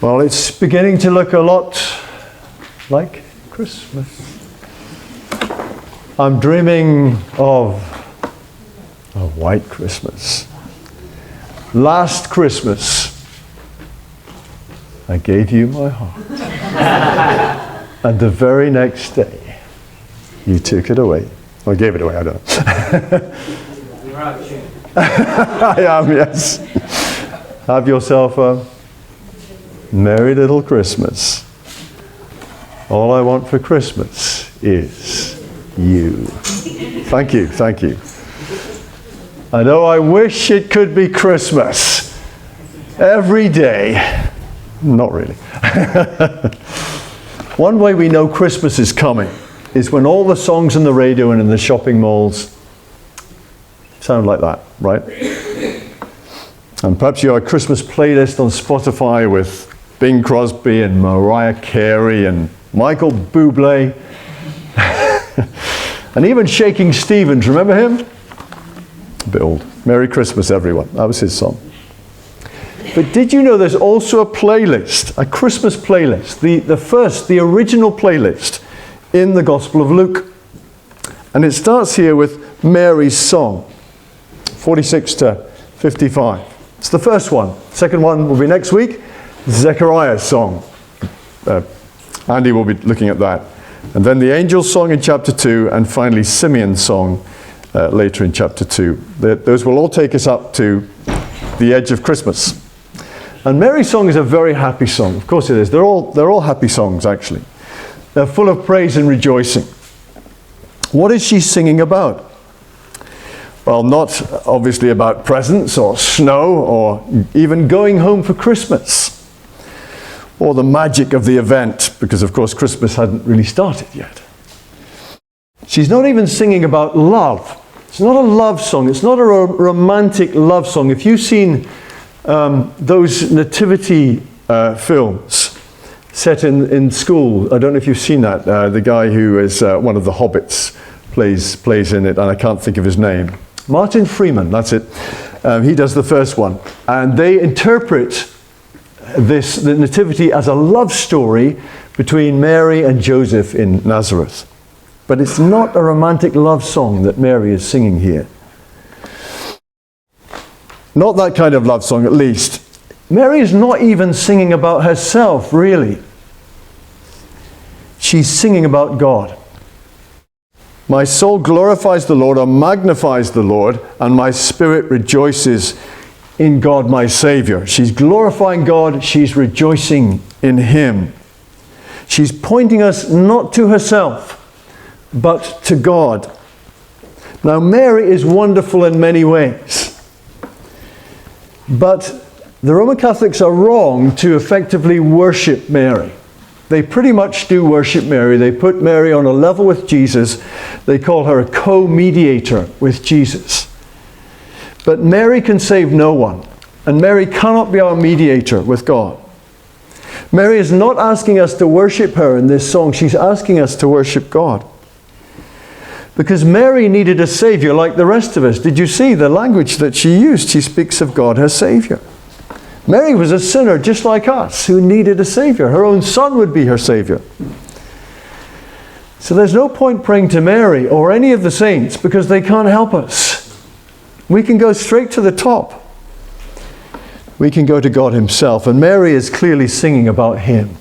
Well, it's beginning to look a lot like Christmas. I'm dreaming of a white Christmas. Last Christmas, I gave you my heart. And the very next day, you took it away. Or gave it away, I don't know. You're out of tune. I am, yes. Have yourself a merry little Christmas. All I want for Christmas is you. Thank you, thank you. I know I wish it could be Christmas every day. Not really. One way we know Christmas is coming is when all the songs on the radio and in the shopping malls sound like that, right? And perhaps you have a Christmas playlist on Spotify with Bing Crosby and Mariah Carey and Michael Bublé and even Shaking Stevens. Remember him? A bit old. Merry Christmas, everyone. That was his song. But did you know there's also a playlist, a Christmas playlist, the original playlist in the Gospel of Luke. And it starts here with Mary's song, 46 to 55. It's the first one. Second one will be next week. Zechariah's song. Andy will be looking at that. And then the angel's song in chapter 2, and finally Simeon's song later in chapter 2. Those will all take us up to the edge of Christmas. And Mary's song is a very happy song. Of course it is. They're all happy songs, actually. They're full of praise and rejoicing. What is she singing about? Well, not obviously about presents or snow or even going home for Christmas or the magic of the event, because of course Christmas hadn't really started yet. She's not even singing about love. It's not a love song. It's not a romantic love song. If you've seen those nativity films set in school, I don't know if you've seen that. The guy who is one of the hobbits plays in it, and I can't think of his name. Martin Freeman, that's it. He does the first one. And they interpret the nativity as a love story between Mary and Joseph in Nazareth. But it's not a romantic love song that Mary is singing here. Not that kind of love song, at least. Mary is not even singing about herself, really. She's singing about God. My soul glorifies the Lord, or magnifies the Lord, and my spirit rejoices in God my Savior. She's glorifying God, she's rejoicing in Him. She's pointing us not to herself, but to God. Now, Mary is wonderful in many ways. But the Roman Catholics are wrong to effectively worship Mary. They pretty much do worship Mary. They put Mary on a level with Jesus. They call her a co-mediator with Jesus. But Mary can save no one. And Mary cannot be our mediator with God. Mary is not asking us to worship her in this song. She's asking us to worship God. Because Mary needed a Savior like the rest of us. Did you see the language that she used? She speaks of God, her Savior. Mary was a sinner just like us who needed a Savior. Her own son would be her Savior. So there's no point praying to Mary or any of the saints because they can't help us. We can go straight to the top. We can go to God Himself. And Mary is clearly singing about Him.